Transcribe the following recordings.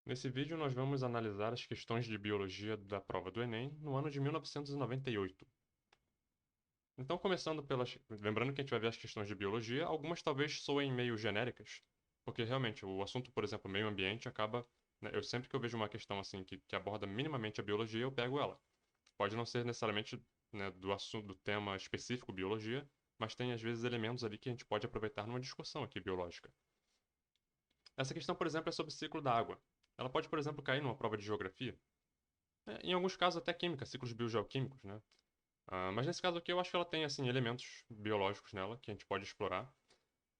Nesse vídeo, nós vamos analisar as questões de biologia da prova do Enem no ano de 1998. Então, começando pelas. Lembrando que a gente vai ver as questões de biologia, algumas talvez soem meio genéricas, porque realmente o assunto, por exemplo, meio ambiente, acaba. Eu sempre que eu vejo uma questão assim que aborda minimamente a biologia, eu pego ela. Pode não ser necessariamente, né, do assunto, do tema específico biologia, mas tem às vezes elementos ali que a gente pode aproveitar numa discussão aqui biológica. Essa questão, por exemplo, é sobre o ciclo da água. Ela pode, por exemplo, cair numa prova de geografia. Em alguns casos até química, ciclos biogeoquímicos, né? Mas nesse caso aqui eu acho que ela tem, assim, elementos biológicos nela que a gente pode explorar.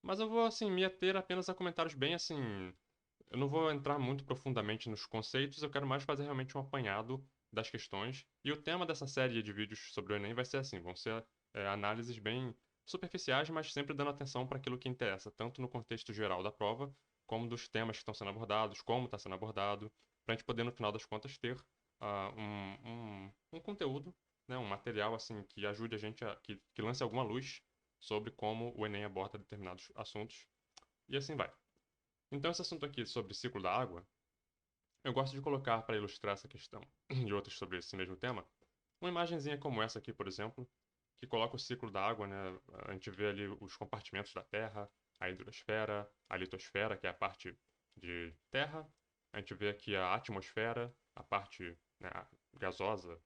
Mas eu vou, assim, me ater apenas a comentários bem, assim... Eu não vou entrar muito profundamente nos conceitos, eu quero mais fazer realmente um apanhado das questões. E o tema dessa série de vídeos sobre o Enem vai ser assim, vão ser análises bem superficiais, mas sempre dando atenção para aquilo que interessa, tanto no contexto geral da prova, como dos temas que estão sendo abordados, como está sendo abordado, para a gente poder, no final das contas, ter um conteúdo, né, um material assim que ajude a gente que lance alguma luz sobre como o Enem aborda determinados assuntos, e assim vai. Então, esse assunto aqui sobre ciclo da água, eu gosto de colocar para ilustrar essa questão e outras sobre esse mesmo tema, uma imagenzinha como essa aqui, por exemplo, que coloca o ciclo da água, né? A gente vê ali os compartimentos da Terra, a hidrosfera, a litosfera, que é a parte de terra, a gente vê aqui a atmosfera, a parte, né, gasosa,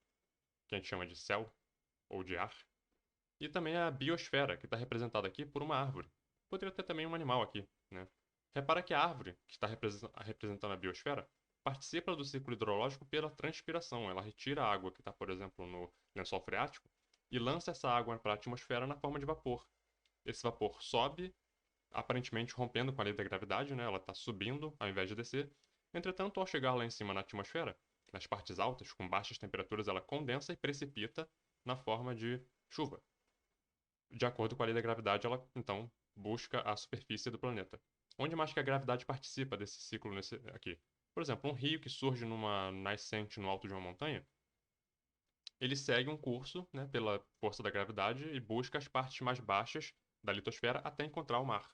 que a gente chama de céu ou de ar, e também a biosfera, que está representada aqui por uma árvore. Poderia ter também um animal aqui, né? Repara que a árvore, que está representando a biosfera, participa do ciclo hidrológico pela transpiração. Ela retira a água que está, por exemplo, no lençol freático e lança essa água para a atmosfera na forma de vapor. Esse vapor sobe, aparentemente rompendo com a lei da gravidade, né? Ela está subindo ao invés de descer. Entretanto, ao chegar lá em cima na atmosfera, nas partes altas, com baixas temperaturas, ela condensa e precipita na forma de chuva. De acordo com a lei da gravidade, ela então busca a superfície do planeta. Onde mais que a gravidade participa desse ciclo aqui? Por exemplo, um rio que surge numa nascente no alto de uma montanha, ele segue um curso, né, pela força da gravidade e busca as partes mais baixas da litosfera até encontrar o mar.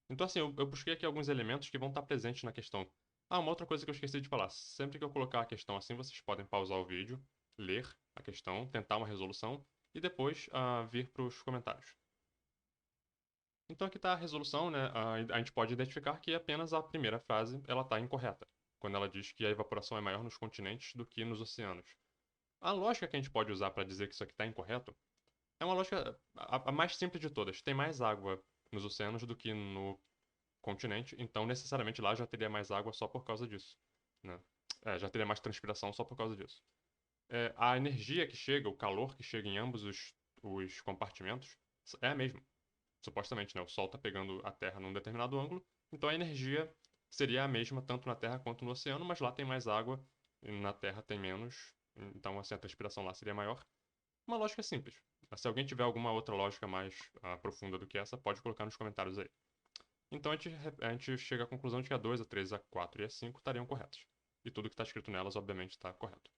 Então, assim, eu busquei aqui alguns elementos que vão estar presentes na questão. Uma outra coisa que eu esqueci de falar. Sempre que eu colocar a questão assim, vocês podem pausar o vídeo, ler a questão, tentar uma resolução e depois vir para os comentários. Então aqui está a resolução, né? A gente pode identificar que apenas a primeira frase ela está incorreta, quando ela diz que a evaporação é maior nos continentes do que nos oceanos. A lógica que a gente pode usar para dizer que isso aqui está incorreto é uma lógica a mais simples de todas. Tem mais água nos oceanos do que no continente, então necessariamente lá já teria mais água só por causa disso, né? Já teria mais transpiração só por causa disso. A energia que chega, o calor que chega em ambos os compartimentos é a mesma supostamente, né? O Sol está pegando a Terra num determinado ângulo, então a energia seria a mesma tanto na Terra quanto no oceano, mas lá tem mais água e na Terra tem menos, então assim, a transpiração lá seria maior. Uma lógica simples. Se alguém tiver alguma outra lógica mais profunda do que essa, pode colocar nos comentários aí. Então a gente chega à conclusão de que a 2, a 3, a 4 e a 5 estariam corretas. E tudo que está escrito nelas, obviamente, está correto.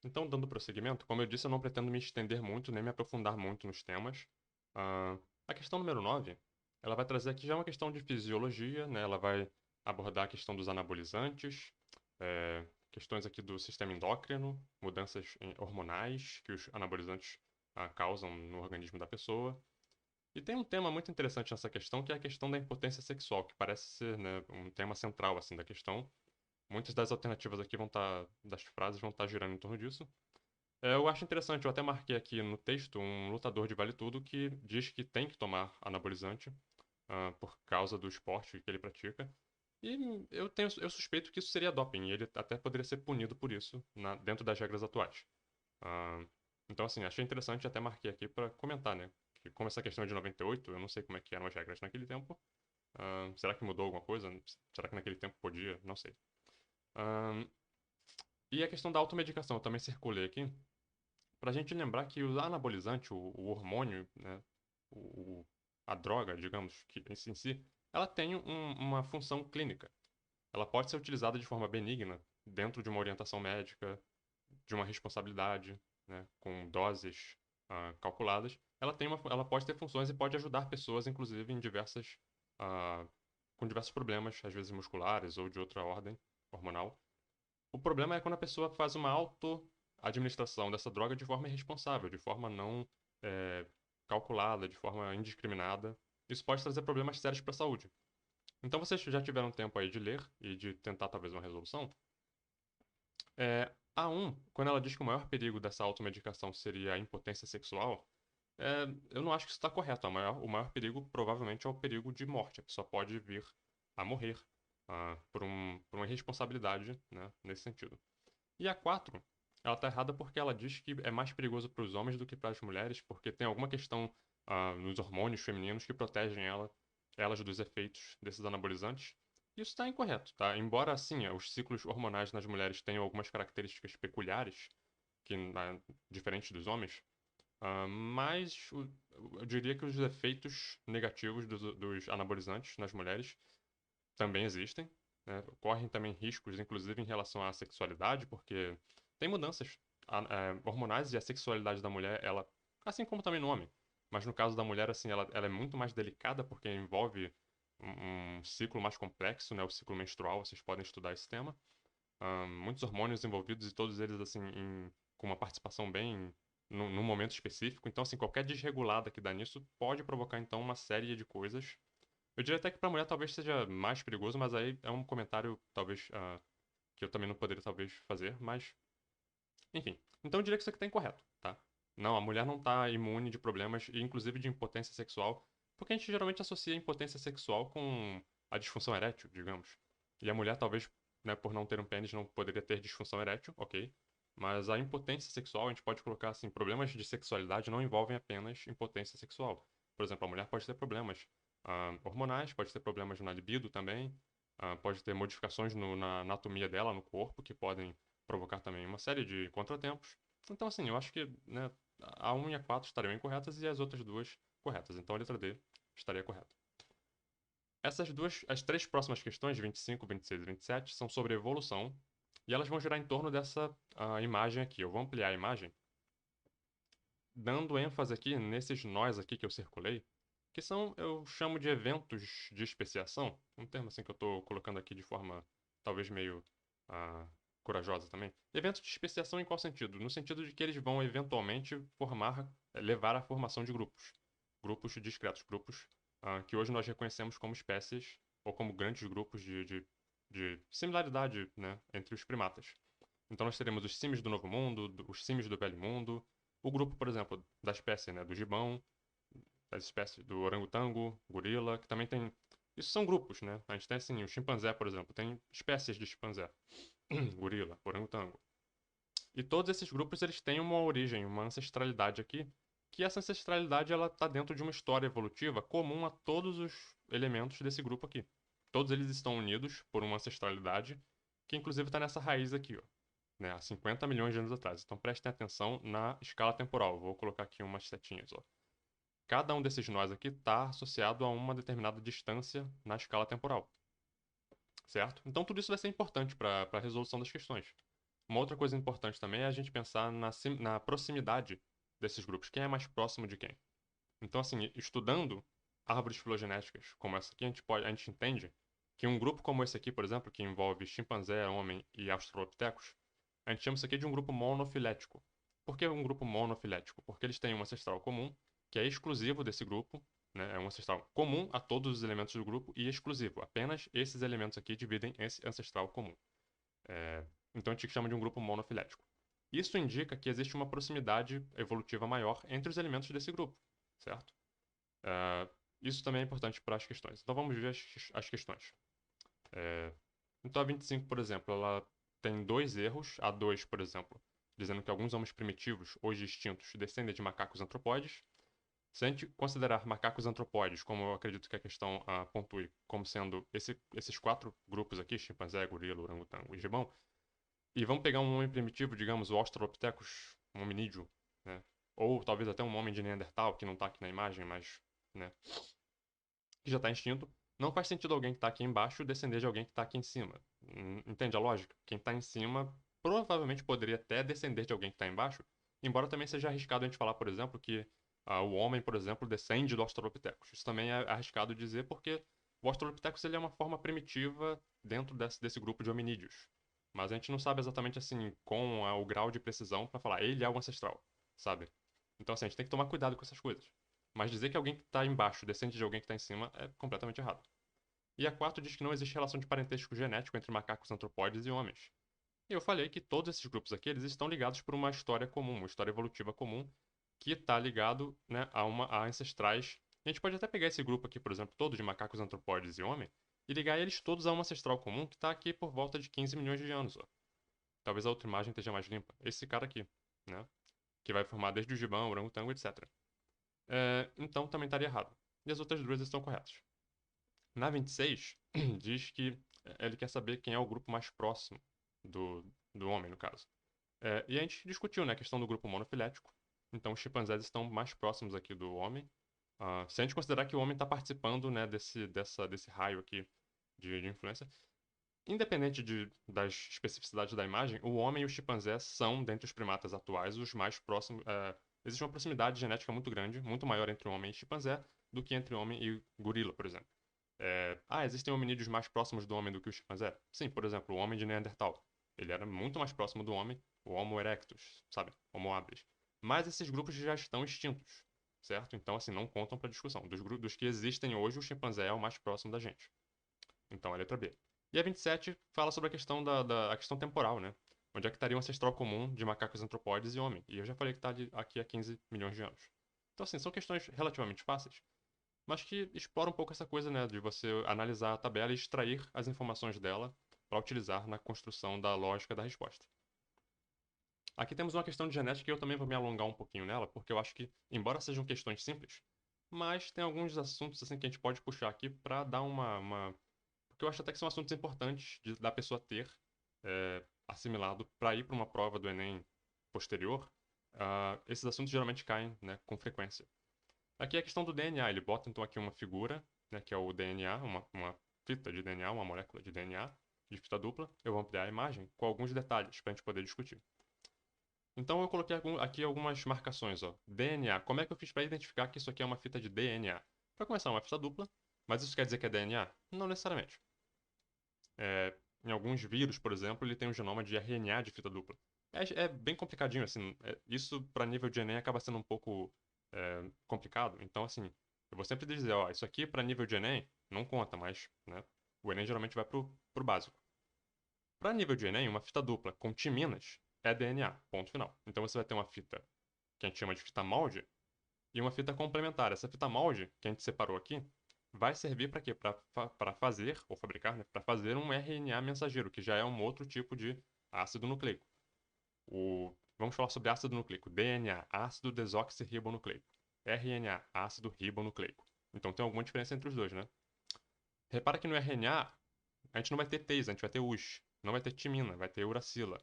Então, dando prosseguimento, como eu disse, eu não pretendo me estender muito, nem me aprofundar muito nos temas. Ah, a questão número 9, ela vai trazer aqui já uma questão de fisiologia, né? Ela vai abordar a questão dos anabolizantes, questões aqui do sistema endócrino, mudanças hormonais que os anabolizantes causam no organismo da pessoa. E tem um tema muito interessante nessa questão, que é a questão da impotência sexual, que parece ser, né, um tema central assim da questão. Muitas das alternativas aqui das frases vão estar girando em torno disso. Eu acho interessante, eu até marquei aqui no texto um lutador de vale tudo que diz que tem que tomar anabolizante por causa do esporte que ele pratica. E eu suspeito que isso seria doping, e ele até poderia ser punido por isso dentro das regras atuais. Ah, então, assim, achei interessante, até marquei aqui para comentar, né? Que como essa questão é de 98, eu não sei como é que eram as regras naquele tempo. Será que mudou alguma coisa? Será que naquele tempo podia? Não sei. Ah, e a questão da automedicação, eu também circulei aqui. Para a gente lembrar que o anabolizante, o hormônio, né, o, a droga, digamos, que em si, ela tem uma função clínica. Ela pode ser utilizada de forma benigna, dentro de uma orientação médica, de uma responsabilidade, né, com doses calculadas. Ela pode ter funções e pode ajudar pessoas, inclusive, em diversas com diversos problemas, às vezes musculares ou de outra ordem hormonal. O problema é quando a pessoa faz uma auto-administração dessa droga de forma irresponsável, de forma não é, calculada, de forma indiscriminada. Isso pode trazer problemas sérios para a saúde. Então vocês já tiveram tempo aí de ler e de tentar talvez uma resolução? A1, quando ela diz que o maior perigo dessa automedicação seria a impotência sexual, eu não acho que isso está correto. O maior perigo provavelmente é o perigo de morte. A pessoa pode vir a morrer por uma irresponsabilidade, né, nesse sentido. E a 4, ela está errada porque ela diz que é mais perigoso para os homens do que para as mulheres, porque tem alguma questão nos hormônios femininos que protegem elas dos efeitos desses anabolizantes. Isso está incorreto, tá? Embora, assim, os ciclos hormonais nas mulheres tenham algumas características peculiares, que, diferentes dos homens, mas eu diria que os efeitos negativos dos anabolizantes nas mulheres também existem, né? Ocorrem também riscos, inclusive em relação à sexualidade, porque tem mudanças hormonais e a sexualidade da mulher, ela, assim como também no homem, mas no caso da mulher, assim, ela é muito mais delicada porque envolve um ciclo mais complexo, né? O ciclo menstrual, vocês podem estudar esse tema. Muitos hormônios envolvidos e todos eles, assim, com uma participação bem num momento específico. Então, assim, qualquer desregulada que dá nisso pode provocar, então, uma série de coisas. Eu diria até que para mulher talvez seja mais perigoso, mas aí é um comentário talvez que eu também não poderia talvez fazer, mas enfim. Então eu diria que isso aqui está incorreto, tá? Não, a mulher não está imune de problemas, inclusive de impotência sexual, porque a gente geralmente associa a impotência sexual com a disfunção erétil, digamos. E a mulher talvez, né, por não ter um pênis, não poderia ter disfunção erétil, ok? Mas a impotência sexual, a gente pode colocar assim, problemas de sexualidade não envolvem apenas impotência sexual. Por exemplo, a mulher pode ter problemas hormonais, pode ter problemas na libido também, pode ter modificações na anatomia dela, no corpo, que podem provocar também uma série de contratempos. Então, assim, eu acho que, né, a 1 e a 4 estariam incorretas e as outras duas corretas. Então, a letra D estaria correta. Essas duas, as três próximas questões, 25, 26 e 27, são sobre evolução. E elas vão girar em torno dessa imagem aqui. Eu vou ampliar a imagem, dando ênfase aqui nesses nós aqui que eu circulei, que são, eu chamo de eventos de especiação. Um termo assim que eu estou colocando aqui de forma talvez meio ah, corajosa também. Eventos de especiação em qual sentido? No sentido de que eles vão eventualmente levar à formação de grupos. Grupos discretos, grupos que hoje nós reconhecemos como espécies ou como grandes grupos de similaridade, né, entre os primatas. Então nós teremos os símios do Novo Mundo, os símios do Velho Mundo, o grupo, por exemplo, da espécie, né, do gibão, das espécies do orangotango, gorila, que também tem. Isso são grupos, né? A gente tem assim, o chimpanzé, por exemplo, tem espécies de chimpanzé, gorila, orangotango. E todos esses grupos eles têm uma origem, uma ancestralidade aqui, que essa ancestralidade ela está dentro de uma história evolutiva comum a todos os elementos desse grupo aqui. Todos eles estão unidos por uma ancestralidade que inclusive está nessa raiz aqui, ó, né, há 50 milhões de anos atrás. Então prestem atenção na escala temporal. Vou colocar aqui umas setinhas, ó. Cada um desses nós aqui está associado a uma determinada distância na escala temporal, certo? Então tudo isso vai ser importante para a resolução das questões. Uma outra coisa importante também é a gente pensar na proximidade desses grupos. Quem é mais próximo de quem? Então, assim, estudando árvores filogenéticas como essa aqui, a gente entende que um grupo como esse aqui, por exemplo, que envolve chimpanzé, homem e australopithecus, a gente chama isso aqui de um grupo monofilético. Por que um grupo monofilético? Porque eles têm um ancestral comum, que é exclusivo desse grupo, né? É um ancestral comum a todos os elementos do grupo e exclusivo. Apenas esses elementos aqui dividem esse ancestral comum. Então a gente chama de um grupo monofilético. Isso indica que existe uma proximidade evolutiva maior entre os elementos desse grupo, certo? Isso também é importante para as questões. Então vamos ver as questões. Então a 25, por exemplo, ela tem dois erros. A 2, por exemplo, dizendo que alguns homens primitivos, hoje extintos, descendem de macacos antropóides. Se a gente considerar macacos antropóides, como eu acredito que a questão pontue, como sendo esses quatro grupos aqui, chimpanzé, gorila, orangotango e gibão, e vamos pegar um homem primitivo, digamos, o Australopithecus, um hominídeo, né? Ou talvez até um homem de Neandertal, que não está aqui na imagem, mas, né, que já está extinto. Não faz sentido alguém que está aqui embaixo descender de alguém que está aqui em cima. Entende a lógica? Quem está em cima provavelmente poderia até descender de alguém que está embaixo, embora também seja arriscado a gente falar, por exemplo, que o homem, por exemplo, descende do Australopithecus. Isso também é arriscado dizer porque O Australopithecus ele é uma forma primitiva dentro desse grupo de hominídeos. Mas a gente não sabe exatamente assim com o grau de precisão para falar ele é o ancestral, sabe? Então assim, a gente tem que tomar cuidado com essas coisas. Mas dizer que alguém que está embaixo descende de alguém que está em cima é completamente errado. E a 4 diz que não existe relação de parentesco genético entre macacos antropóides e homens. E eu falei que todos esses grupos aqui eles estão ligados por uma história comum, uma história evolutiva comum, que está ligado, né, a ancestrais. A gente pode até pegar esse grupo aqui, por exemplo, todo de macacos antropóides e homem, e ligar eles todos a uma ancestral comum que está aqui por volta de 15 milhões de anos. Ó. Talvez a outra imagem esteja mais limpa. Esse cara aqui, né? Que vai formar desde o gibão, o orangotango, etc. Então também estaria errado. E as outras duas estão corretas. Na 26, diz que ele quer saber quem é o grupo mais próximo do homem, no caso. E a gente discutiu, né, a questão do grupo monofilético. Então, os chimpanzés estão mais próximos aqui do homem. Se a gente considerar que o homem está participando, né, desse raio aqui de influência, independente das especificidades da imagem, o homem e o chimpanzé são, dentre os primatas atuais, os mais próximos. Existe uma proximidade genética muito grande, muito maior entre o homem e chimpanzé do que entre homem e gorila, por exemplo. Existem hominídeos mais próximos do homem do que o chimpanzé? Sim, por exemplo, o homem de Neandertal. Ele era muito mais próximo do homem, o Homo erectus, sabe? Homo habilis. Mas esses grupos já estão extintos, certo? Então, assim, não contam para discussão. Dos que existem hoje, o chimpanzé é o mais próximo da gente. Então, a letra B. E a 27 fala sobre a questão a questão temporal, né? Onde é que estaria um ancestral comum de macacos antropóides e homem? E eu já falei que está aqui há 15 milhões de anos. Então, assim, são questões relativamente fáceis, mas que explora um pouco essa coisa, né, de você analisar a tabela e extrair as informações dela para utilizar na construção da lógica da resposta. Aqui temos uma questão de genética e eu também vou me alongar um pouquinho nela, porque eu acho que, embora sejam questões simples, mas tem alguns assuntos assim que a gente pode puxar aqui para dar porque eu acho até que são assuntos importantes da pessoa ter assimilado para ir para uma prova do Enem posterior. Esses assuntos geralmente caem, né, com frequência. Aqui é a questão do DNA. Ele bota então aqui uma figura, né, que é o DNA, uma fita de DNA, uma molécula de DNA de fita dupla. Eu vou ampliar a imagem com alguns detalhes para a gente poder discutir. Então eu coloquei aqui algumas marcações. Ó. DNA. Como é que eu fiz para identificar que isso aqui é uma fita de DNA? Para começar, é uma fita dupla, mas isso quer dizer que é DNA? Não necessariamente. Em alguns vírus, por exemplo, ele tem um genoma de RNA de fita dupla. É bem complicadinho, assim. Isso, para nível de Enem, acaba sendo um pouco complicado. Então, assim, eu vou sempre dizer, ó, isso aqui para nível de Enem não conta, mas, né, o Enem geralmente vai pro básico. Para nível de Enem, uma fita dupla com timinas é DNA, ponto final. Então você vai ter uma fita que a gente chama de fita molde e uma fita complementar. Essa fita molde, que a gente separou aqui, vai servir para quê? Para fazer, ou fabricar, né? Para fazer um RNA mensageiro, que já é um outro tipo de ácido nucleico. Vamos falar sobre ácido nucleico. DNA, ácido desoxirribonucleico. RNA, ácido ribonucleico. Então tem alguma diferença entre os dois, né? Repara que no RNA, a gente não vai ter T's, a gente vai ter U's. Não vai ter timina, vai ter uracila.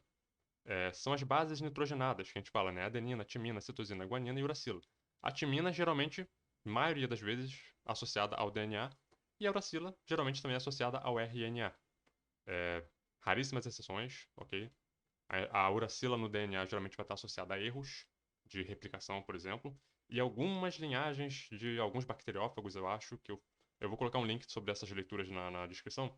São as bases nitrogenadas que a gente fala, né? Adenina, timina, citosina, guanina e uracila. A timina, geralmente, maioria das vezes, associada ao DNA, e a uracila, geralmente também associada ao RNA. Raríssimas exceções, ok? A uracila no DNA geralmente vai estar associada a erros de replicação, por exemplo, e algumas linhagens de alguns bacteriófagos, eu acho, eu vou colocar um link sobre essas leituras na descrição.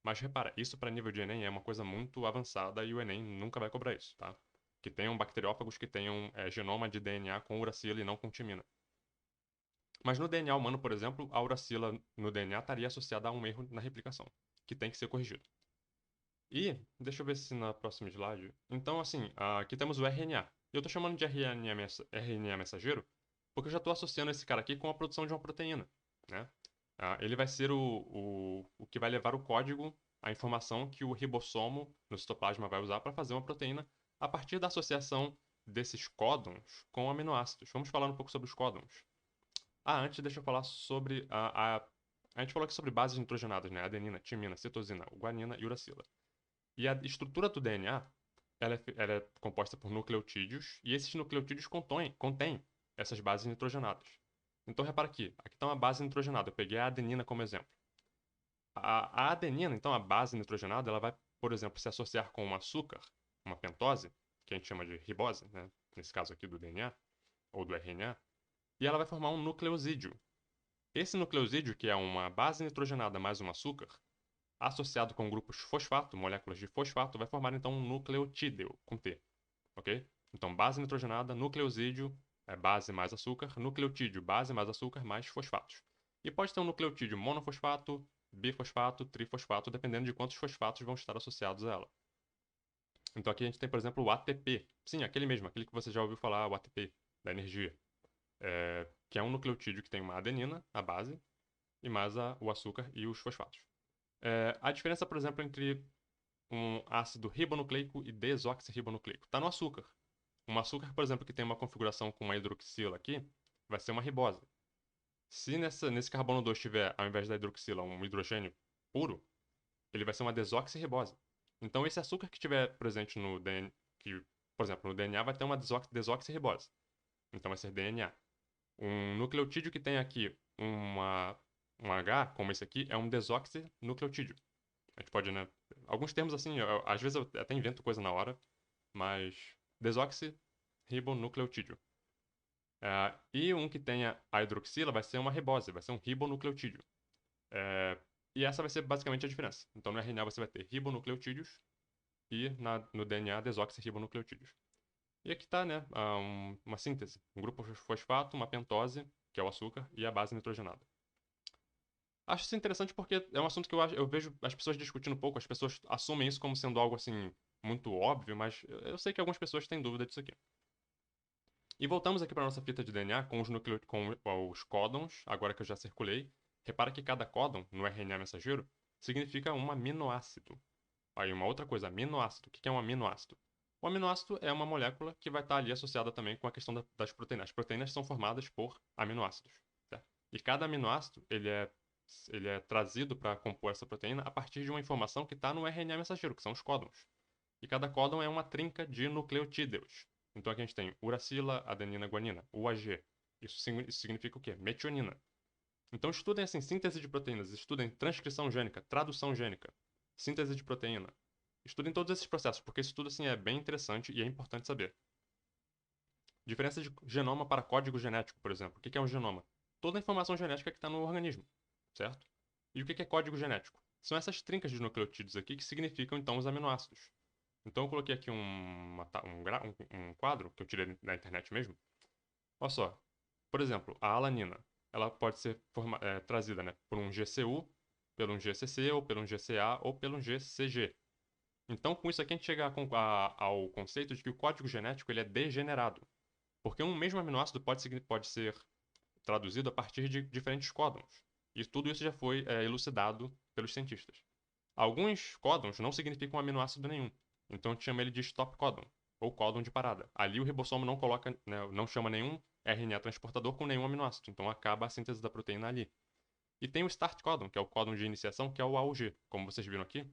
Mas repara, isso para nível de Enem é uma coisa muito avançada e o Enem nunca vai cobrar isso, tá? Que tenham bacteriófagos que tenham genoma de DNA com uracila e não com timina. Mas no DNA humano, por exemplo, a uracila no DNA estaria associada a um erro na replicação, que tem que ser corrigido. E, deixa eu ver se na próxima slide. Então, assim, aqui temos o RNA. Eu estou chamando de RNA mensageiro porque eu já estou associando esse cara aqui com a produção de uma proteína, né? Ele vai ser o que vai levar o código, a informação que o ribossomo no citoplasma vai usar para fazer uma proteína a partir da associação desses códons com aminoácidos. Vamos falar um pouco sobre os códons. Antes deixa eu falar sobre a gente falou aqui sobre bases nitrogenadas, né? Adenina, timina, citosina, guanina e uracila. E a estrutura do DNA, ela é composta por nucleotídeos, e esses nucleotídeos contêm essas bases nitrogenadas. Então, repara aqui está uma base nitrogenada. Eu peguei a adenina como exemplo. A adenina, então, a base nitrogenada, ela vai, por exemplo, se associar com um açúcar, uma pentose, que a gente chama de ribose, né? Nesse caso aqui do DNA, ou do RNA, e ela vai formar um nucleosídeo. Esse nucleosídeo, que é uma base nitrogenada mais um açúcar, associado com grupos fosfato, moléculas de fosfato, vai formar então um nucleotídeo, com T, ok? Então, base nitrogenada, nucleosídeo, é base mais açúcar, nucleotídeo, base mais açúcar, mais fosfatos. E pode ter um nucleotídeo monofosfato, bifosfato, trifosfato, dependendo de quantos fosfatos vão estar associados a ela. Então aqui a gente tem, por exemplo, o ATP. Sim, aquele mesmo, aquele que você já ouviu falar, o ATP, da energia. Que é um nucleotídeo que tem uma adenina, a base, e mais o açúcar e os fosfatos. A diferença, por exemplo, entre um ácido ribonucleico e desoxirribonucleico está no açúcar. Um açúcar, por exemplo, que tem uma configuração com uma hidroxila aqui, vai ser uma ribose. Se nesse carbono 2 tiver, ao invés da hidroxila, um hidrogênio puro, ele vai ser uma desoxirribose. Então, esse açúcar que estiver presente no DNA, que, por exemplo, no DNA vai ter uma desoxirribose. Então, vai ser DNA. Um nucleotídeo que tem aqui um H, como esse aqui, é um desoxinucleotídeo. A gente pode, né? Alguns termos assim, às vezes eu até invento coisa na hora, mas desoxirribonucleotídeo. E um que tenha a hidroxila vai ser uma ribose, vai ser um ribonucleotídeo. E essa vai ser basicamente a diferença. Então no RNA você vai ter ribonucleotídeos e no DNA desoxirribonucleotídeos. E aqui está, né, uma síntese. Um grupo fosfato, uma pentose, que é o açúcar, e a base nitrogenada. Acho isso interessante porque é um assunto que eu vejo as pessoas discutindo pouco, as pessoas assumem isso como sendo algo assim muito óbvio, mas eu sei que algumas pessoas têm dúvida disso aqui. E voltamos aqui para nossa fita de DNA com os códons, agora que eu já circulei. Repara que cada códon no RNA mensageiro significa um aminoácido. Aí uma outra coisa, aminoácido. O que é um aminoácido? O aminoácido é uma molécula que vai estar ali associada também com a questão das proteínas. As proteínas são formadas por aminoácidos, certo? E cada aminoácido ele é trazido para compor essa proteína a partir de uma informação que está no RNA mensageiro, que são os códons. E cada códon é uma trinca de nucleotídeos. Então aqui a gente tem uracila, adenina, guanina, UAG. Isso significa o quê? Metionina. Então estudem assim, síntese de proteínas, estudem transcrição gênica, tradução gênica, síntese de proteína. Estudem todos esses processos, porque isso tudo assim é bem interessante e é importante saber. Diferença de genoma para código genético, por exemplo. O que é um genoma? Toda a informação genética que está no organismo, certo? E o que é código genético? São essas trincas de nucleotídeos aqui que significam então os aminoácidos. Então eu coloquei aqui um quadro que eu tirei da internet mesmo. Olha só. Por exemplo, a alanina. Ela pode ser trazida, né, por um GCU, pelo um GCC, ou pelo um GCA, ou pelo um GCG. Então, com isso aqui, a gente chega ao conceito de que o código genético ele é degenerado. Porque um mesmo aminoácido pode ser traduzido a partir de diferentes códons. E tudo isso já foi elucidado pelos cientistas. Alguns códons não significam aminoácido nenhum. Então a gente chama ele de stop códon, ou códon de parada. Ali o ribossomo não coloca, né, não chama nenhum RNA transportador com nenhum aminoácido. Então acaba a síntese da proteína ali. E tem o start códon, que é o códon de iniciação, que é o AUG. Como vocês viram aqui,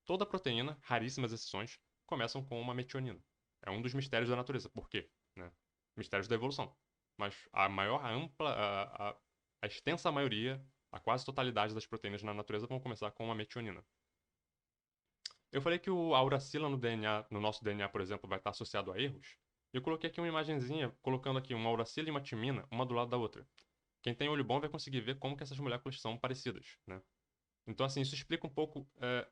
toda proteína, raríssimas exceções, começam com uma metionina. É um dos mistérios da natureza. Por quê? Né? Mistérios da evolução. Mas a maior, a ampla, a extensa maioria, a quase totalidade das proteínas na natureza vão começar com uma metionina. Eu falei que a uracila no DNA, no nosso DNA, por exemplo, vai estar associado a erros. E eu coloquei aqui uma imagenzinha, colocando aqui uma uracila e uma timina, uma do lado da outra. Quem tem olho bom vai conseguir ver como que essas moléculas são parecidas, né? Então, assim, isso explica um pouco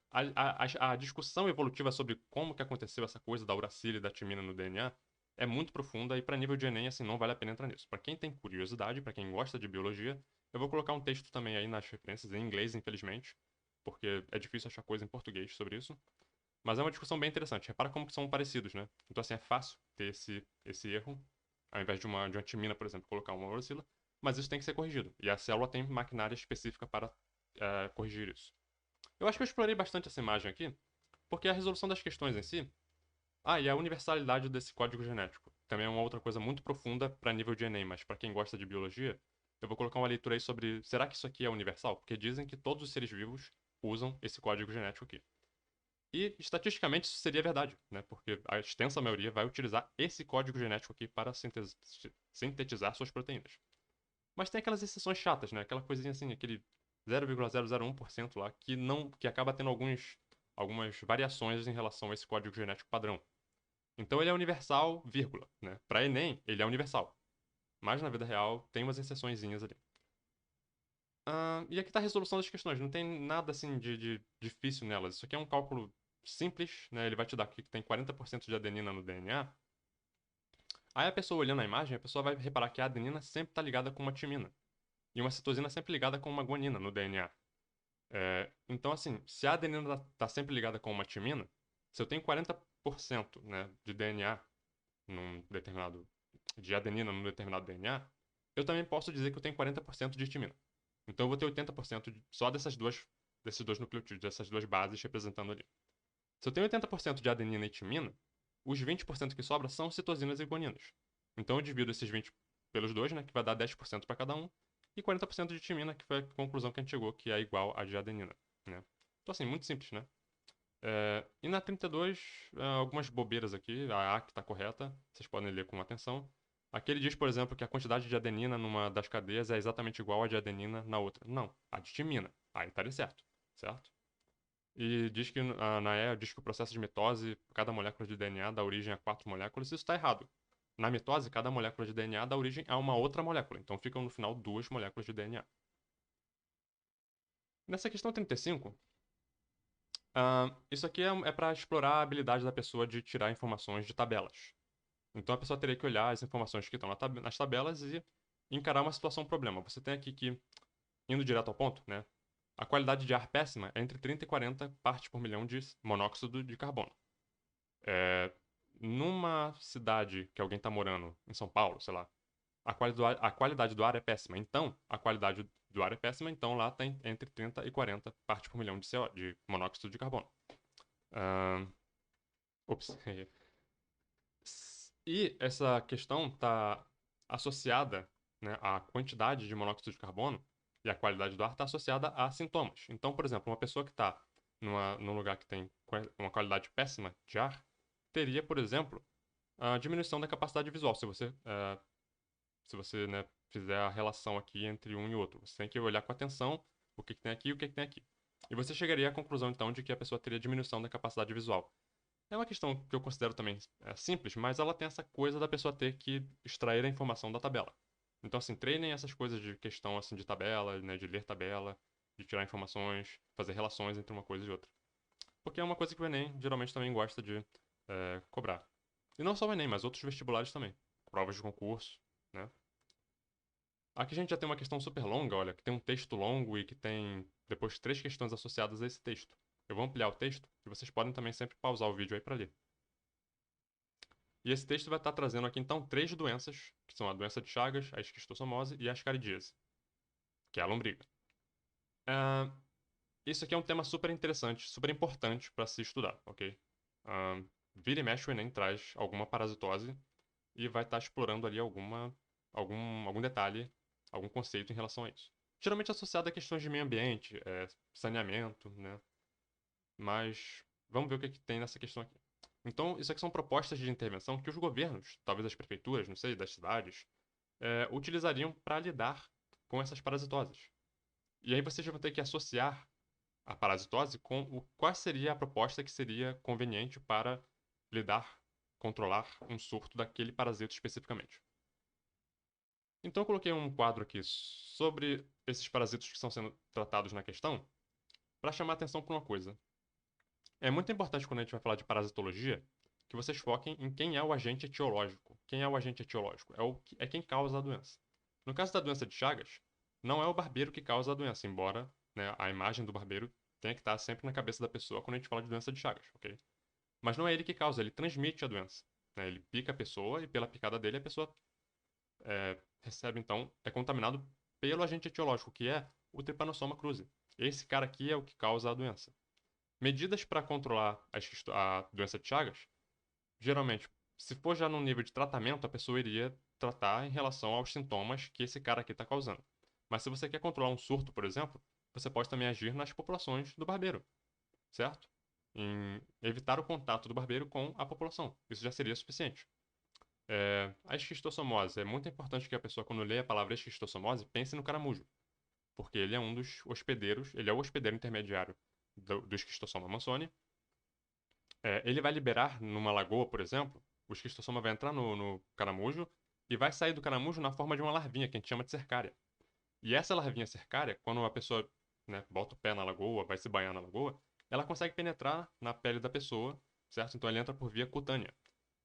a discussão evolutiva sobre como que aconteceu essa coisa da uracila e da timina no DNA é muito profunda e para nível de Enem, assim, não vale a pena entrar nisso. Para quem tem curiosidade, para quem gosta de biologia, eu vou colocar um texto também aí nas referências, em inglês, infelizmente, porque é difícil achar coisa em português sobre isso. Mas é uma discussão bem interessante. Repara como que são parecidos, né? Então, assim, é fácil ter esse erro, ao invés de uma timina, por exemplo, colocar uma uracila, mas isso tem que ser corrigido. E a célula tem maquinária específica para corrigir isso. Eu acho que eu explorei bastante essa imagem aqui, porque a resolução das questões em si. E a universalidade desse código genético. Também é uma outra coisa muito profunda para nível de Enem, mas para quem gosta de biologia, eu vou colocar uma leitura aí sobre será que isso aqui é universal? Porque dizem que todos os seres vivos usam esse código genético aqui. E estatisticamente isso seria verdade, né? Porque a extensa maioria vai utilizar esse código genético aqui para sintetizar suas proteínas. Mas tem aquelas exceções chatas, né? Aquela coisinha assim, aquele 0,001% lá que acaba tendo algumas variações em relação a esse código genético padrão. Então ele é universal, vírgula, né? Para Enem, ele é universal. Mas na vida real tem umas exceçõezinhas ali. E aqui está a resolução das questões. Não tem nada assim de difícil nelas. Isso aqui é um cálculo simples, né? Ele vai te dar aqui que tem 40% de adenina no DNA. Aí a pessoa olhando a imagem, a pessoa vai reparar que a adenina sempre está ligada com uma timina. E uma citosina sempre ligada com uma guanina no DNA. Então, assim, se a adenina está sempre ligada com uma timina, se eu tenho 40%, né, de DNA num determinado, de adenina num determinado DNA, eu também posso dizer que eu tenho 40% de timina. Então eu vou ter 80% só desses dois nucleotídeos, dessas duas bases representando ali. Se eu tenho 80% de adenina e timina, os 20% que sobra são citosinas e guaninas. Então eu divido esses 20 pelos dois, né, que vai dar 10% para cada um, e 40% de timina, que foi a conclusão que a gente chegou, que é igual a de adenina, né? Então assim, muito simples, né? E na 32, algumas bobeiras aqui, a que está correta, vocês podem ler com atenção. Aqui ele diz, por exemplo, que a quantidade de adenina numa das cadeias é exatamente igual à de adenina na outra. Não, a de timina. Aí estaria certo, certo? E diz que na E diz que o processo de mitose, cada molécula de DNA dá origem a 4 moléculas. Isso está errado. Na mitose, cada molécula de DNA dá origem a uma outra molécula. Então ficam no final 2 moléculas de DNA. Nessa questão 35, isso aqui é para explorar a habilidade da pessoa de tirar informações de tabelas. Então a pessoa teria que olhar as informações que estão nas tabelas e encarar uma situação problema. Você tem aqui que, indo direto ao ponto, né? A qualidade de ar péssima é entre 30 e 40 partes por milhão de monóxido de carbono. Numa cidade que alguém está morando, em São Paulo, sei lá, a qualidade do ar é péssima. Então, a qualidade do ar é péssima, então lá tem entre 30 e 40 partes por milhão de monóxido de carbono. Uh, Ops. E essa questão está associada, né, à quantidade de monóxido de carbono e a qualidade do ar está associada a sintomas. Então, por exemplo, uma pessoa que está num lugar que tem uma qualidade péssima de ar teria, por exemplo, a diminuição da capacidade visual. Se você, né, fizer a relação aqui entre um e outro, você tem que olhar com atenção o que tem aqui e o que tem aqui. E você chegaria à conclusão, então, de que a pessoa teria diminuição da capacidade visual. É uma questão que eu considero também simples, mas ela tem essa coisa da pessoa ter que extrair a informação da tabela. Então, assim, treinem essas coisas de questão assim de tabela, né, de ler tabela, de tirar informações, fazer relações entre uma coisa e outra. Porque é uma coisa que o Enem geralmente também gosta de cobrar. E não só o Enem, mas outros vestibulares também. Provas de concurso, né? Aqui a gente já tem uma questão super longa, olha, que tem um texto longo e que tem depois 3 questões associadas a esse texto. Eu vou ampliar o texto e vocês podem também sempre pausar o vídeo aí para ler. E esse texto vai estar trazendo aqui então 3 doenças, que são a doença de Chagas, a esquistossomose e a ascaridíase, que é a lombriga. Ah, isso aqui é um tema super interessante, super importante para se estudar, ok? Vira e mexe o Enem traz alguma parasitose e vai estar explorando ali algum detalhe, algum conceito em relação a isso. Geralmente associado a questões de meio ambiente, saneamento, né? Mas vamos ver o que tem nessa questão aqui. Então, isso aqui são propostas de intervenção que os governos, talvez as prefeituras, não sei, das cidades, utilizariam para lidar com essas parasitoses. E aí vocês vão ter que associar a parasitose com qual seria a proposta que seria conveniente para lidar, controlar um surto daquele parasito especificamente. Então eu coloquei um quadro aqui sobre esses parasitos que estão sendo tratados na questão, para chamar a atenção para uma coisa. É muito importante quando a gente vai falar de parasitologia que vocês foquem em quem é o agente etiológico. Quem é o agente etiológico? É quem causa a doença. No caso da doença de Chagas, não é o barbeiro que causa a doença, embora, né, a imagem do barbeiro tenha que estar sempre na cabeça da pessoa quando a gente fala de doença de Chagas, ok? Mas não é ele que causa, ele transmite a doença. Né? Ele pica a pessoa e pela picada dele a pessoa recebe, então, é contaminado pelo agente etiológico, que é o Trypanosoma cruzi. Esse cara aqui é o que causa a doença. Medidas para controlar a doença de Chagas, geralmente, se for já num nível de tratamento, a pessoa iria tratar em relação aos sintomas que esse cara aqui está causando. Mas se você quer controlar um surto, por exemplo, você pode também agir nas populações do barbeiro, certo? Em evitar o contato do barbeiro com a população. Isso já seria suficiente. A esquistossomose. É muito importante que a pessoa, quando lê a palavra esquistossomose, pense no caramujo. Porque ele é um dos hospedeiros, ele é o hospedeiro intermediário do esquistossoma mansoni. Ele vai liberar numa lagoa, por exemplo, o esquistossoma vai entrar no caramujo e vai sair do caramujo na forma de uma larvinha, que a gente chama de cercária. E essa larvinha cercária, quando a pessoa, né, bota o pé na lagoa, vai se banhar na lagoa, ela consegue penetrar na pele da pessoa, certo? Então ela entra por via cutânea.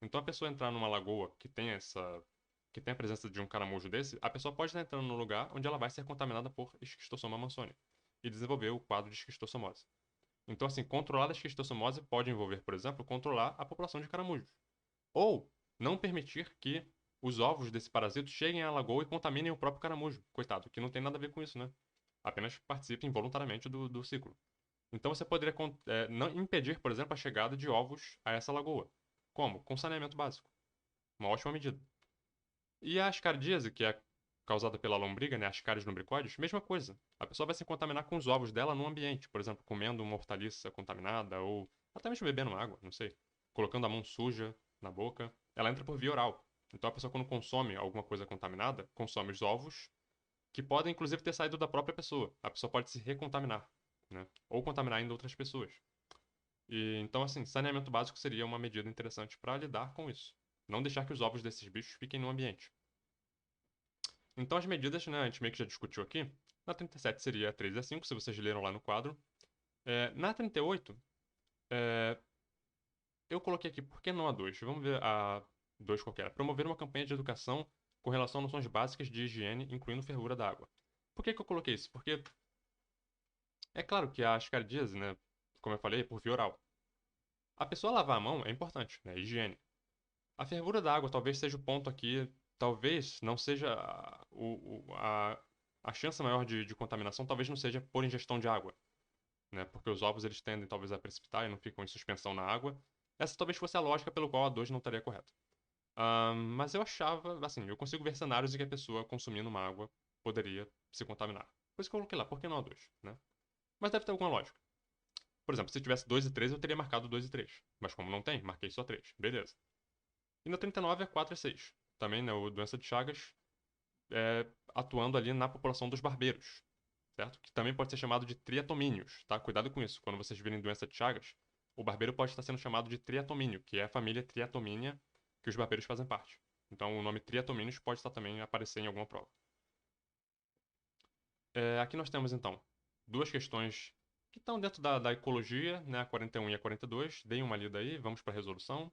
Então a pessoa entrar numa lagoa que tem a presença de um caramujo desse, a pessoa pode estar entrando num lugar onde ela vai ser contaminada por esquistossoma mansoni e desenvolver o quadro de esquistossomose. Então, assim, controlar a esquistossomose pode envolver, por exemplo, controlar a população de caramujos. Ou não permitir que os ovos desse parasito cheguem à lagoa e contaminem o próprio caramujo. Coitado, que não tem nada a ver com isso, né? Apenas participe involuntariamente do ciclo. Então você poderia não impedir, por exemplo, a chegada de ovos a essa lagoa. Como? Com saneamento básico. Uma ótima medida. E a ascardíase, que é causada pela lombriga, né, Ascaris lumbricoides, mesma coisa. A pessoa vai se contaminar com os ovos dela no ambiente, por exemplo, comendo uma hortaliça contaminada ou até mesmo bebendo água, não sei, colocando a mão suja na boca. Ela entra por via oral. Então a pessoa quando consome alguma coisa contaminada, consome os ovos, que podem inclusive ter saído da própria pessoa. A pessoa pode se recontaminar, né? Ou contaminar ainda outras pessoas. E então assim, saneamento básico seria uma medida interessante para lidar com isso. Não deixar que os ovos desses bichos fiquem no ambiente. Então as medidas, né, a gente meio que já discutiu aqui. Na 37 seria a 3 e a 5, se vocês leram lá no quadro. Na 38, é, eu coloquei aqui, por que não a 2? Vamos ver a 2 qualquer. Promover uma campanha de educação com relação a noções básicas de higiene, incluindo fervura da água. Por que eu coloquei isso? Porque é claro que a ascardíase, né, como eu falei, é por via oral. A pessoa lavar a mão é importante, né, higiene. A fervura da água talvez seja o ponto aqui, talvez não seja a chance maior de contaminação, talvez não seja por ingestão de água, né? Porque os ovos eles tendem talvez a precipitar e não ficam em suspensão na água. Essa talvez fosse a lógica pelo qual a 2 não estaria correta. Mas eu achava, assim, eu consigo ver cenários em que a pessoa consumindo uma água poderia se contaminar. Por isso que eu coloquei lá, por que não a 2, né? Mas deve ter alguma lógica. Por exemplo, se tivesse 2 e 3, eu teria marcado 2 e 3. Mas como não tem, marquei só 3. Beleza. E na 39 é 4 e 6. Também, né, o doença de Chagas atuando ali na população dos barbeiros, certo? Que também pode ser chamado de triatomíneos, tá? Cuidado com isso. Quando vocês virem doença de Chagas, o barbeiro pode estar sendo chamado de triatomíneo, que é a família Triatomínia que os barbeiros fazem parte. Então o nome triatomíneos pode estar também aparecer em alguma prova. Aqui nós temos então duas questões que estão dentro da ecologia, né? A 41 e a 42. Deem uma lida aí, vamos para a resolução.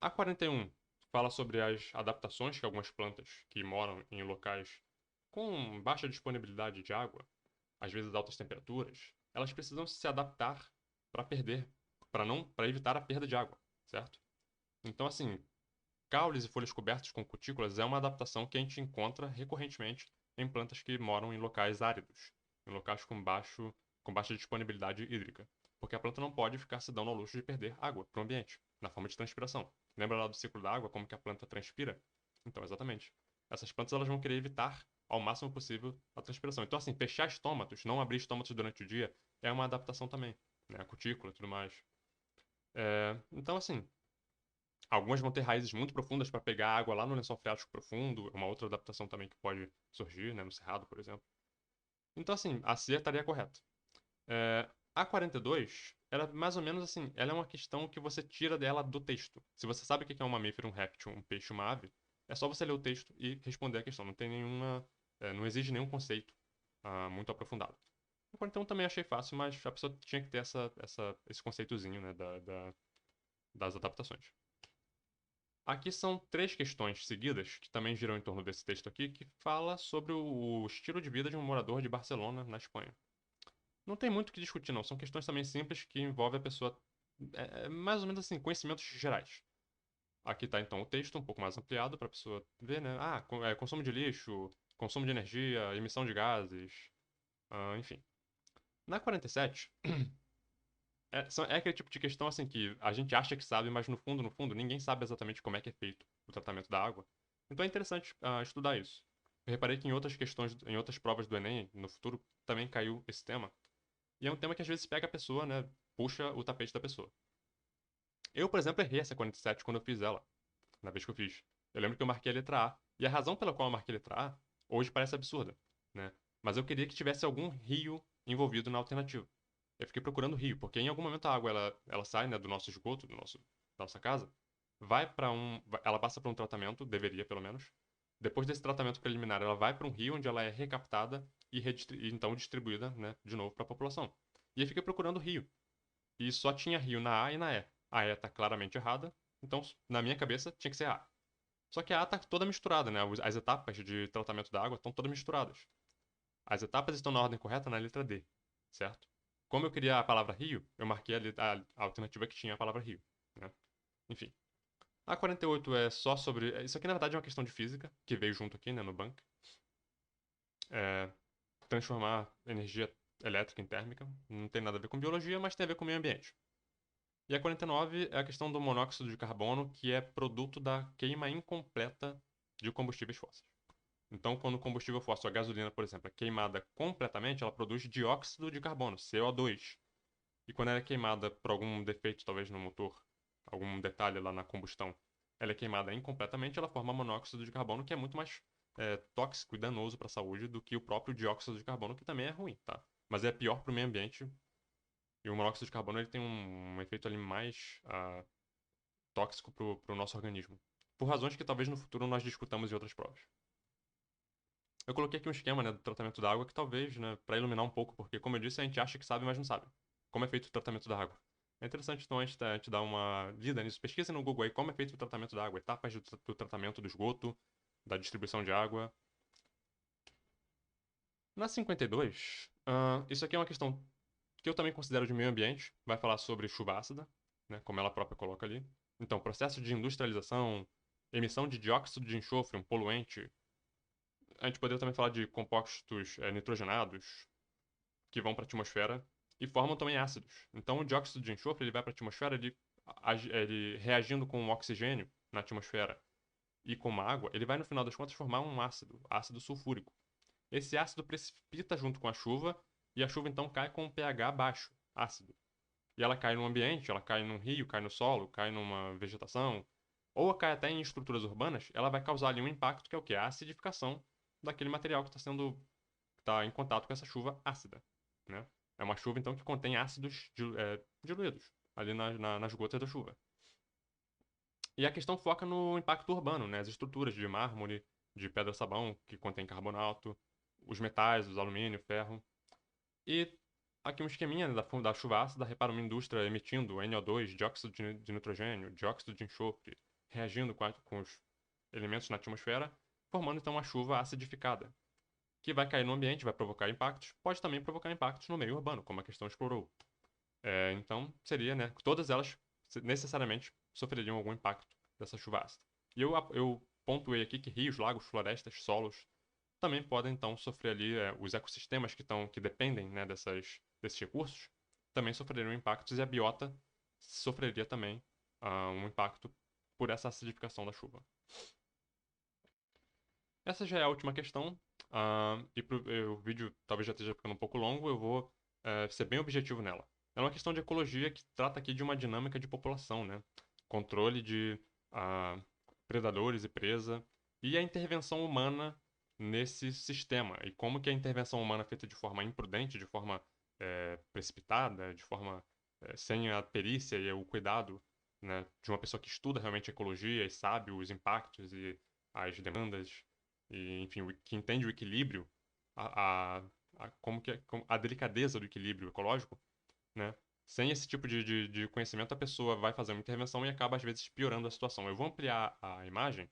A 41 fala sobre as adaptações que algumas plantas que moram em locais com baixa disponibilidade de água, às vezes altas temperaturas, elas precisam se adaptar para perder, para evitar a perda de água, certo? Então, assim, caules e folhas cobertas com cutículas é uma adaptação que a gente encontra recorrentemente em plantas que moram em locais áridos, em locais com baixa disponibilidade hídrica. Porque a planta não pode ficar se dando ao luxo de perder água para o ambiente, na forma de transpiração. Lembra lá do ciclo da água, como que a planta transpira? Então, exatamente. Essas plantas elas vão querer evitar ao máximo possível a transpiração. Então, assim, fechar estômatos, não abrir estômatos durante o dia, é uma adaptação também. Né? A cutícula e tudo mais. Então, assim, algumas vão ter raízes muito profundas para pegar água lá no lençol freático profundo, é uma outra adaptação também que pode surgir, né, no cerrado, por exemplo. Então, assim, a C estaria correta. A 42, ela mais ou menos assim, ela é uma questão que você tira dela do texto. Se você sabe o que é um mamífero, um réptil, um peixe, uma ave, é só você ler o texto e responder a questão. Não tem nenhuma, não exige nenhum conceito muito aprofundado. Então também achei fácil, mas a pessoa tinha que ter esse conceitozinho, né, das adaptações. Aqui são três questões seguidas, que também giram em torno desse texto aqui, que fala sobre o estilo de vida de um morador de Barcelona, na Espanha. Não tem muito o que discutir, não. São questões também simples que envolvem a pessoa, mais ou menos assim, conhecimentos gerais. Aqui está então o texto, um pouco mais ampliado, para a pessoa ver, né? Consumo de lixo, consumo de energia, emissão de gases, enfim. Na 47, é aquele tipo de questão assim que a gente acha que sabe, mas no fundo, ninguém sabe exatamente como é que é feito o tratamento da água. Então é interessante estudar isso. Eu reparei que em outras questões, em outras provas do Enem, no futuro, também caiu esse tema. E é um tema que às vezes pega a pessoa, né? Puxa o tapete da pessoa. Eu, por exemplo, errei essa 47 quando eu fiz ela, na vez que eu fiz. Eu lembro que eu marquei a letra A. E a razão pela qual eu marquei a letra A, hoje parece absurda, né? Mas eu queria que tivesse algum rio envolvido na alternativa. Eu fiquei procurando rio, porque em algum momento a água ela sai, né, do nosso esgoto, da nossa casa, ela passa por um tratamento, deveria pelo menos, Depois desse tratamento preliminar, ela vai para um rio onde ela é recaptada e então distribuída, né, de novo para a população. E aí fica procurando rio. E só tinha rio na A e na E. A E está claramente errada, então na minha cabeça tinha que ser A. Só que a A está toda misturada, né? As etapas de tratamento da água estão todas misturadas. As etapas estão na ordem correta na letra D, certo? Como eu queria a palavra rio, eu marquei a alternativa que tinha a palavra rio, né? Enfim. A 48 é só sobre. Isso aqui, na verdade, é uma questão de física, que veio junto aqui, né, no banco. É, transformar energia elétrica em térmica. Não tem nada a ver com biologia, mas tem a ver com o meio ambiente. E a 49 é a questão do monóxido de carbono, que é produto da queima incompleta de combustíveis fósseis. Então, quando o combustível fóssil, a gasolina, por exemplo, é queimada completamente, ela produz dióxido de carbono, CO2. E quando ela é queimada por algum defeito, talvez no motor, algum detalhe lá na combustão, ela é queimada incompletamente, ela forma monóxido de carbono, que é muito mais tóxico e danoso para a saúde do que o próprio dióxido de carbono, que também é ruim, tá? Mas é pior para o meio ambiente. E o monóxido de carbono ele tem um efeito ali mais tóxico para o nosso organismo. Por razões que talvez no futuro nós discutamos em outras provas. Eu coloquei aqui um esquema, né, do tratamento da água que talvez, né, para iluminar um pouco, porque como eu disse, a gente acha que sabe, mas não sabe. Como é feito o tratamento da água? É interessante então a gente dar uma lida nisso. Pesquisa no Google aí como é feito o tratamento da água, etapas do tratamento do esgoto, da distribuição de água. Na 52, isso aqui é uma questão que eu também considero de meio ambiente. Vai falar sobre chuva ácida, né, como ela própria coloca ali. Então, processo de industrialização, emissão de dióxido de enxofre, um poluente. A gente poderia também falar de compostos nitrogenados, que vão para a atmosfera e formam também ácidos. Então, o dióxido de enxofre ele vai para a atmosfera, ele reagindo com o oxigênio na atmosfera e com a água, ele vai no final das contas formar um ácido, ácido sulfúrico. Esse ácido precipita junto com a chuva e a chuva então cai com um pH baixo, ácido. E ela cai no ambiente, ela cai num rio, cai no solo, cai numa vegetação, ou cai até em estruturas urbanas, ela vai causar ali um impacto que é o que? A acidificação daquele material que está em contato com essa chuva ácida, né? É uma chuva, então, que contém ácidos diluídos ali nas gotas da chuva. E a questão foca no impacto urbano, né? As estruturas de mármore, de pedra-sabão, que contém carbonato, os metais, os alumínio, ferro. E aqui um esqueminha, né, da chuva ácida, repara uma indústria emitindo NO2, dióxido de nitrogênio, dióxido de enxofre, reagindo com os elementos na atmosfera, formando então uma chuva acidificada, que vai cair no ambiente, vai provocar impactos, pode também provocar impactos no meio urbano, como a questão explorou. Então, seria, né, todas elas necessariamente sofreriam algum impacto dessa chuva ácida. E eu pontuei aqui que rios, lagos, florestas, solos também podem então sofrer ali, os ecossistemas que dependem, né, desses recursos também sofreriam impactos e a biota sofreria também um impacto por essa acidificação da chuva. Essa já é a última questão, o vídeo talvez já esteja ficando um pouco longo, eu vou ser bem objetivo nela. É uma questão de ecologia que trata aqui de uma dinâmica de população, né? Controle de predadores e presa, e a intervenção humana nesse sistema, e como que a intervenção humana é feita de forma imprudente, de forma precipitada, de forma sem a perícia e o cuidado, né, de uma pessoa que estuda realmente ecologia e sabe os impactos e as demandas e enfim, que entende o equilíbrio, a, como que a delicadeza do equilíbrio ecológico, né? Sem esse tipo de conhecimento, a pessoa vai fazer uma intervenção e acaba, às vezes, piorando a situação. Eu vou ampliar a imagem,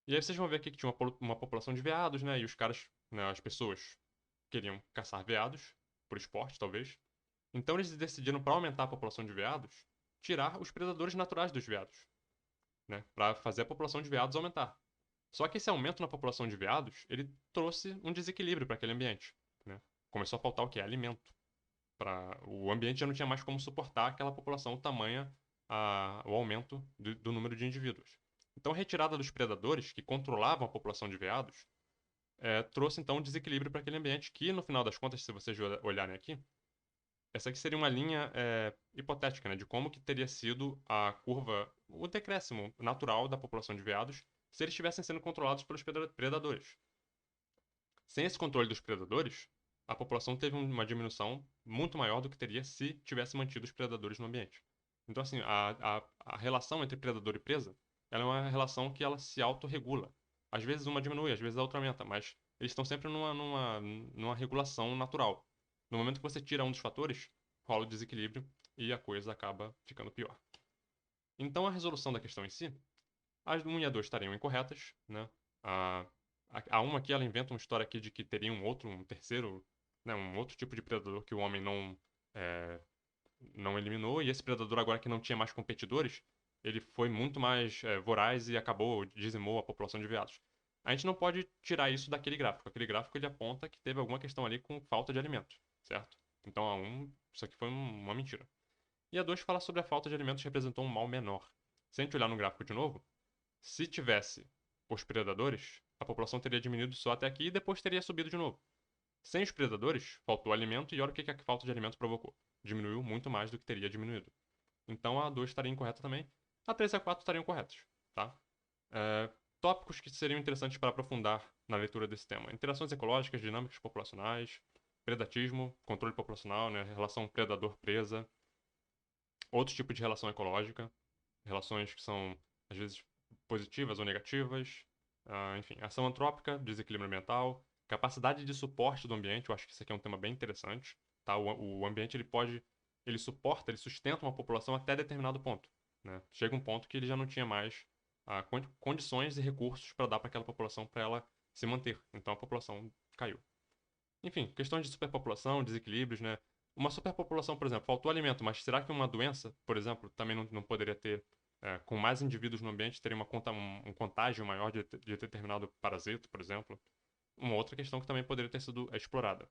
e aí vocês vão ver aqui que tinha uma população de veados, né? E os caras, né, as pessoas queriam caçar veados, por esporte, talvez. Então eles decidiram, para aumentar a população de veados, tirar os predadores naturais dos veados, né? Para fazer a população de veados aumentar. Só que esse aumento na população de veados, ele trouxe um desequilíbrio para aquele ambiente, né? Começou a faltar o quê? Alimento. O ambiente já não tinha mais como suportar aquela população tamanha o aumento do número de indivíduos. Então, a retirada dos predadores que controlavam a população de veados trouxe então um desequilíbrio para aquele ambiente que, no final das contas, se vocês olharem aqui, essa aqui seria uma linha hipotética, né, de como que teria sido a curva, o decréscimo natural da população de veados se eles estivessem sendo controlados pelos predadores. Sem esse controle dos predadores, a população teve uma diminuição muito maior do que teria se tivesse mantido os predadores no ambiente. Então, assim, a relação entre predador e presa, ela é uma relação que ela se autorregula. Às vezes uma diminui, às vezes a outra aumenta, mas eles estão sempre numa regulação natural. No momento que você tira um dos fatores, rola o desequilíbrio e a coisa acaba ficando pior. Então a resolução da questão em si, as 1 e a 2 estariam incorretas, né? A, a 1 aqui, ela inventa uma história aqui de que teria um terceiro, né, um outro tipo de predador que o homem é, não eliminou, e esse predador agora que não tinha mais competidores, ele foi muito mais voraz e acabou, dizimou a população de veados. A gente não pode tirar isso daquele gráfico. Aquele gráfico ele aponta que teve alguma questão ali com falta de alimento, certo? Então a 1, isso aqui foi uma mentira. E a 2 fala sobre a falta de alimentos representou um mal menor. Se a gente olhar no gráfico de novo, se tivesse os predadores, a população teria diminuído só até aqui e depois teria subido de novo. Sem os predadores, faltou alimento e olha o que a falta de alimento provocou. Diminuiu muito mais do que teria diminuído. Então a 2 estaria incorreta também. A 3 e a 4 estariam corretas, tá? É, tópicos que seriam interessantes para aprofundar na leitura desse tema: interações ecológicas, dinâmicas populacionais, predatismo, controle populacional, né, relação predador-presa, outros tipos de relação ecológica, relações que são às vezes positivas ou negativas, enfim, ação antrópica, desequilíbrio ambiental, capacidade de suporte do ambiente. Eu acho que isso aqui é um tema bem interessante, tá? O ambiente ele suporta, ele sustenta uma população até determinado ponto, né? Chega um ponto que ele já não tinha mais condições e recursos para dar para aquela população para ela se manter. Então a população caiu. Enfim, questões de superpopulação, desequilíbrios, né? Uma superpopulação, por exemplo, faltou alimento, mas será que uma doença, por exemplo, também não poderia ter, com mais indivíduos no ambiente, teria um contágio maior de determinado parasito, por exemplo? Uma outra questão que também poderia ter sido explorada.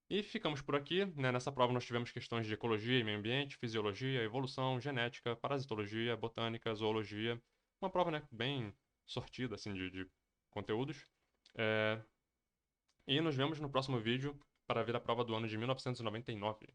E ficamos por aqui, né? Nessa prova nós tivemos questões de ecologia e meio ambiente, fisiologia, evolução, genética, parasitologia, botânica, zoologia. Uma prova, né, bem sortida, assim, de conteúdos. É, e nos vemos no próximo vídeo para ver a prova do ano de 1999.